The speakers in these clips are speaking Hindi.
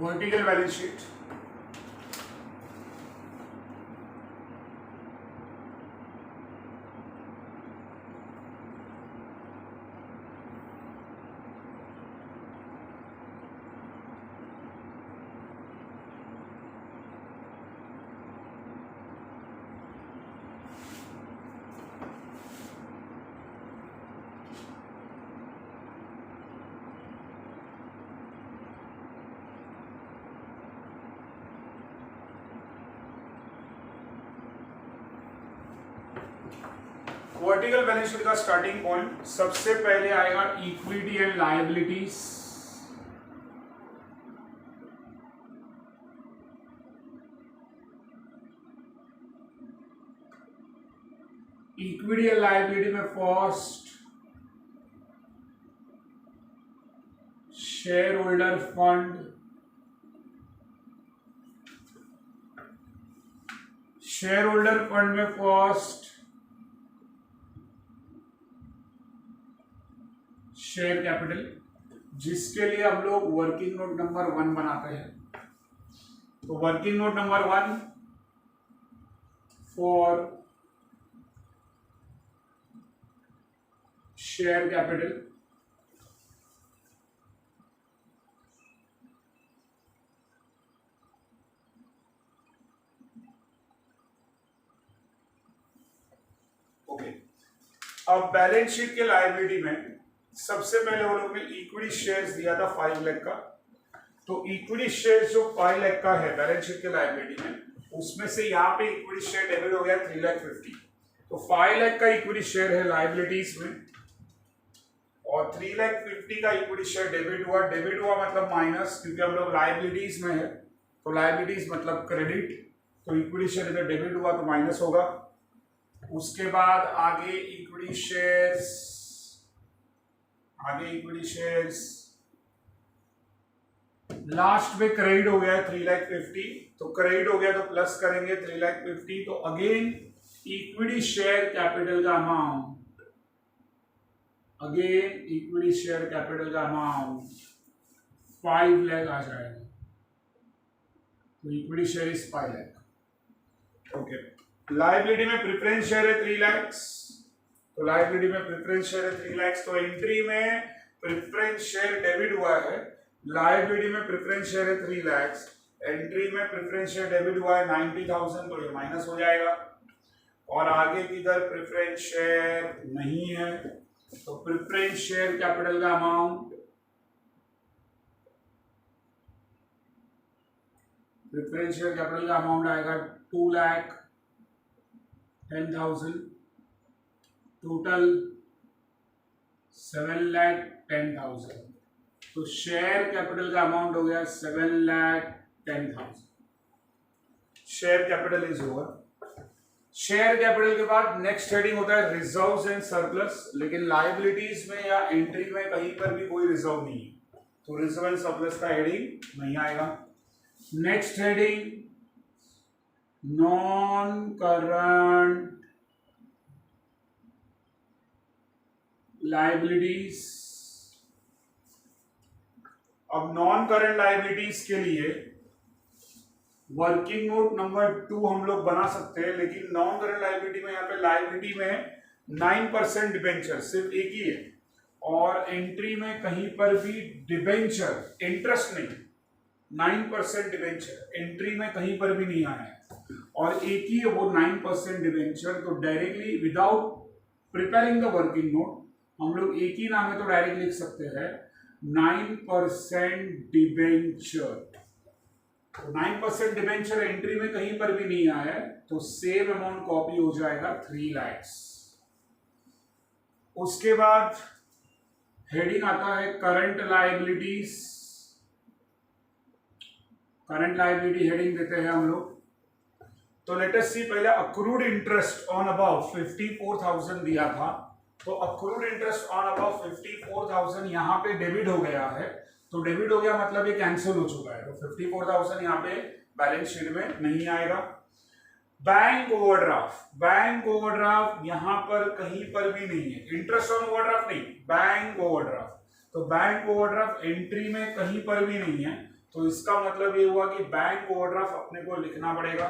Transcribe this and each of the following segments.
Vertical balance sheet. Vertical balance sheet का स्टार्टिंग पॉइंट सबसे पहले आएगा equity and liabilities. Equity and liability में first shareholder fund, shareholder fund में फर्स्ट शेयर कैपिटल, जिसके लिए हम लोग वर्किंग नोट नंबर 1 बनाते हैं। तो working note number 1 for share capital, okay. अब बैलेंस शीट के लायबिलिटी में सबसे पहले वो लोग ने इक्विटी शेयर्स दिया था 5 लाख का। तो इक्विटी शेयर्स जो 5 लाख का है बैलेंस शीट के लायबिलिटी में, उसमें से यहाँ पे इक्विटी शेयर डेबिट हो गया 3,50,000। तो 5 लाख का इक्विटी शेयर है लायबिलिटीज में और 3,50,000 का इक्विटी शेयर डेबिट हुआ। डेबिट हुआ मतलब माइनस, क्योंकि हम लोग लायबिलिटीज में है तो लायबिलिटीज मतलब क्रेडिट, तो इक्विटी शेयर इधर डेबिट हुआ तो माइनस होगा। उसके बाद आगे इक्विटी शेयर्स, लास्ट में क्रेडिट हो गया है 3,50,000, तो क्रेडिट हो गया तो प्लस करेंगे 3,50,000। तो अगेन इक्विटी शेयर कैपिटल का amount, again equity share capital का अमाउंट 5 लाख आ जाएगा। तो equity share is 5 lakh. Okay, liability में प्रेफरेंस शेयर है 3 लाख, तो लायबिलिटी में प्रेफरेंस शेयर है 3 लाख। तो एंट्री में प्रेफरेंस शेयर डेबिट हुआ है, लायबिलिटी में प्रेफरेंस शेयर है 3 लाख, एंट्री में प्रेफरेंस शेयर डेबिट हुआ है 90,000, तो ये माइनस हो जाएगा। और आगे किधर प्रेफरेंस शेयर नहीं है, तो प्रेफरेंस शेयर कैपिटल का अमाउंट, प्रेफरेंस शेयर कैपिटल का अमाउंट आएगा 2,10,000, टोटल 7,10,000। तो शेयर कैपिटल का अमाउंट हो गया 7,10,000। Share capital is over. Share capital के बाद नेक्स्ट हेडिंग होता है रिजर्व्स एंड सरप्लस, लेकिन लायबिलिटीज में या एंट्री में कहीं पर भी कोई रिजर्व नहीं है, तो रिजर्व एंड सरप्लस का हेडिंग नहीं आएगा। Next heading non current liabilities. अब नॉन करंट लायबिलिटीज के लिए वर्किंग नोट नंबर 2 हम लोग बना सकते हैं, लेकिन नॉन करंट लायबिलिटी में यहाँ पे लायबिलिटी में 9% डिबेंचर सिर्फ एक ही है, और एंट्री में कहीं पर भी डिबेंचर इंटरेस्ट नहीं, 9% डिबेंचर एंट्री में कहीं पर भी नहीं आया है, और एक ही है वो 9% डिबेंचर। तो directly without preparing the working note हम लोग एक ही नाम है तो डायरेक्ट लिख सकते हैं 9% डिबेंचर। तो 9% डिबेंचर एंट्री में कहीं पर भी नहीं आया है, तो सेम अमाउंट कॉपी हो जाएगा 3 लाख। उसके बाद हेडिंग आता है current liabilities. Current liability heading देते हैं हम लोग। तो लेट अस सी, पहले अक्रूड इंटरेस्ट ऑन अबाउ 54,000 दिया था, तो अक्रूड इंटरेस्ट ऑन अबाउ 54,000 यहाँ पे डेबिट हो गया है। तो डेबिट हो गया मतलब ये कैंसिल हो चुका है, तो 54,000 यहाँ पे बैलेंस शीट में नहीं आएगा। बैंक ओवरड्राफ्ट, बैंक ओवरड्राफ्ट यहाँ पर कहीं पर भी नहीं है, इंटरेस्ट ऑन ओवरड्राफ्ट नहीं, बैंक ओवरड्राफ्ट। तो बैंक ओवरड्राफ्ट एंट्री में कहीं पर भी नहीं है, तो इसका मतलब ये हुआ कि बैंक ओवरड्राफ्ट अपने को लिखना पड़ेगा।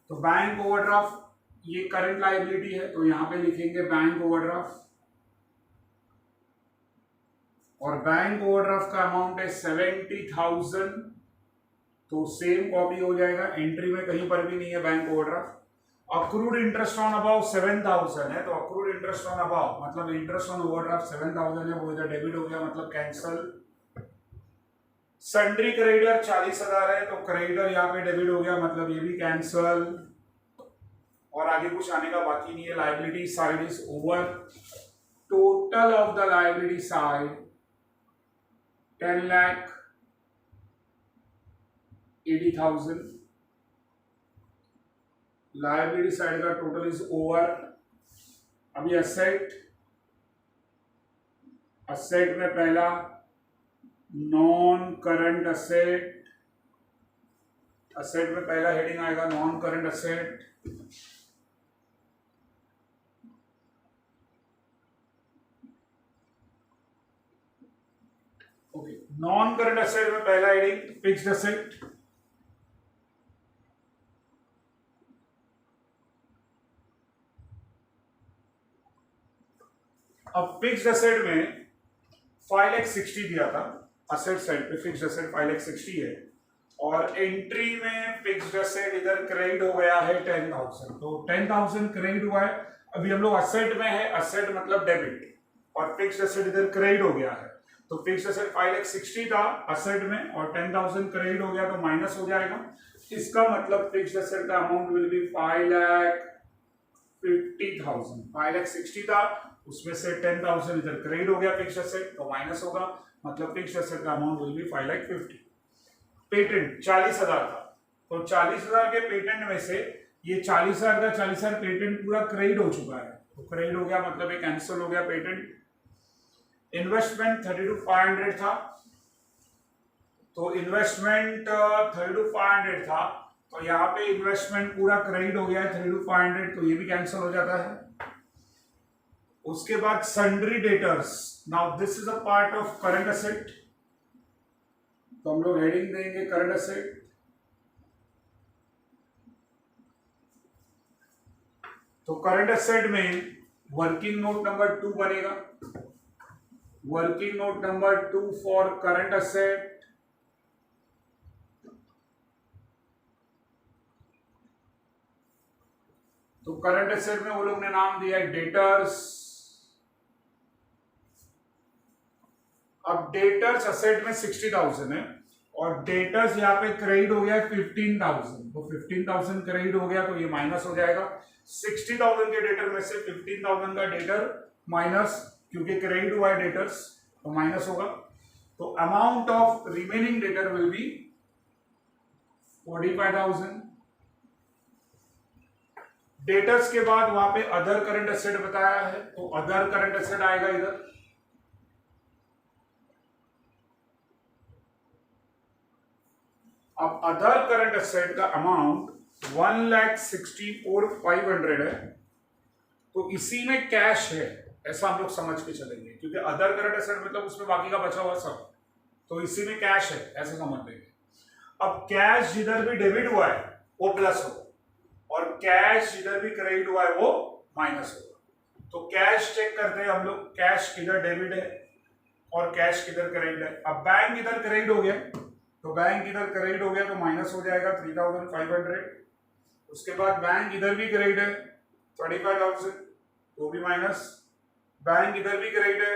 तो बैंक ओवरड्राफ्ट ये करंट लायबिलिटी है, तो यहां पे लिखेंगे बैंक ओवरड्राफ्ट, और बैंक ओवरड्राफ्ट का अमाउंट है 70,000। तो सेम कॉपी हो जाएगा, एंट्री में कहीं पर भी नहीं है bank overdraft. Accrued interest on about 7,000 है, तो अक्रूड इंटरेस्ट ऑन अबाउ मतलब इंटरेस्ट ऑन ओवरड्राफ्ट 7,000 है, वो इधर डेबिट हो गया, मतलब कैंसल। सन्ड्री क्रेडिटर 40,000 है, तो क्रेडिटर यहाँ पे डेबिट हो गया, मतलब ये भी कैंसल। और आगे कुछ आने का बाकी नहीं है। Liability side is over. Total of the liability side 10,80,000। Liability side का टोटल इज ओवर। अभी असेट में पहला नॉन करंट असेट, में पहला हेडिंग आएगा non current asset. Okay, non current asset में पहला हेडिंग फिक्स्ड असेट। अब फिक्स्ड असेट में 5,60,000 दिया था, असेट साइड पे फिक्स्ड असेट 5,60,000 है, और एंट्री में फिक्स्ड असेट इधर क्रेडिट हो गया है 10,000। तो 10,000 क्रेडिट हुआ है। अभी हम लोग असेट में है, असेट मतलब डेबिट, और फिक्स्ड असेट इधर क्रेडिट हो गया है। तो फिक्स्ड असेट 5,60,000 था असेट में, और 10,000 क्रेडिट हो गया, तो माइनस हो जाएगा। इसका मतलब फिक्स्ड असेट का अमाउंट विल बी 5,50,000। 5,60,000 था, उसमें से 10,000 इधर क्रेडिट हो गया फिक्स्ड असेट, तो माइनस होगा, मतलब फिक्स्ड असेट का अमाउंट विल बी 5,50,000। पेटेंट 40,000 था, तो 40,000 के पेटेंट में से ये 40,000 का 40,000 पेटेंट पूरा क्रेडिट हो चुका है, तो क्रेडिट हो गया, मतलब ये कैंसिल हो गया पेटेंट। इन्वेस्टमेंट 32,500 था, तो इन्वेस्टमेंट 32,500 था, तो यहाँ पे इन्वेस्टमेंट पूरा क्रेडिट हो गया है 32,500, तो ये भी कैंसिल हो जाता है। उसके बाद sundry debtors, now this is a part of current asset, तो हम लोग हेडिंग देंगे करंट असेट। तो करंट असेट में वर्किंग नोट नंबर 2 बनेगा, working note number 2 for current asset. तो करंट असेट में वो लोग ने नाम दिया है डेटर्स। अब डेटर्स असेट में 60,000 है, और डेटर्स यहाँ पे क्रेडिट हो गया है 15,000, तो 15,000 क्रेडिट हो गया, तो ये माइनस हो जाएगा। 60,000 के डेटर में से 15,000 का डेटर माइनस, क्योंकि क्रेडिट हुआ है डेटर्स, तो माइनस होगा। तो amount of remaining debtor will be 45,000। Debtors के बाद वहां पे अदर करंट एसेट बताया है, तो अदर करंट एसेट आएगा इधर। अब अदर करंट एसेट का अमाउंट 1,64,500 है, तो इसी में कैश है, ऐसा हम लोग समझ के चलेंगे, क्योंकि अदर करंट एसेट मतलब उसमें बाकी का बचा हुआ सब, तो इसी में कैश है, ऐसा समझ लेंगे। अब कैश जिधर भी डेबिट हुआ है वो प्लस हो, और कैश जिधर भी क्रेडिट हुआ है वो माइनस होगा। तो कैश चेक करते हैं हम लोग, कैश किधर डेबिट है और कैश किधर क्रेडिट है। अब बैंक इधर क्रेडिट हो गया, तो बैंक इधर क्रेडिट हो गया, तो माइनस हो जाएगा 3,500। उसके बाद बैंक इधर भी क्रेडिट है 25,000, तो भी माइनस। बैंक इधर भी क्रेडिट है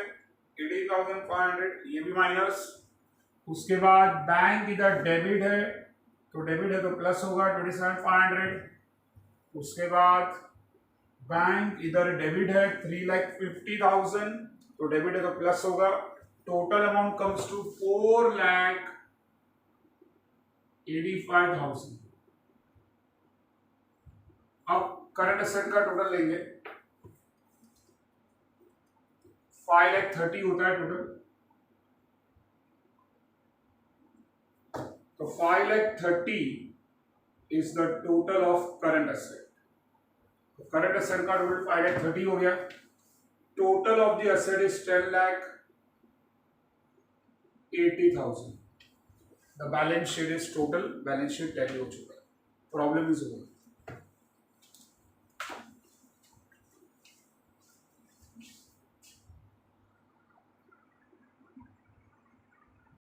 18,500, ये भी माइनस। उसके बाद बैंक इधर डेबिट है, तो डेबिट है तो प्लस होगा 27,500। उसके बाद बैंक इधर डेबिट है 3,50,000, तो डेबिट है तो प्लस होगा। Total amount comes to 4,85,000। अब करंट एसेट का टोटल लेंगे, 5,30,000 होता है टोटल, तो 5,30,000 is the total of current asset. तो करंट एसेट का टोटल 5,30,000 हो गया। Total of the asset is 80,000. The balance sheet is total, balance sheet tally हो चुका है, प्रॉब्लम इज ओवर।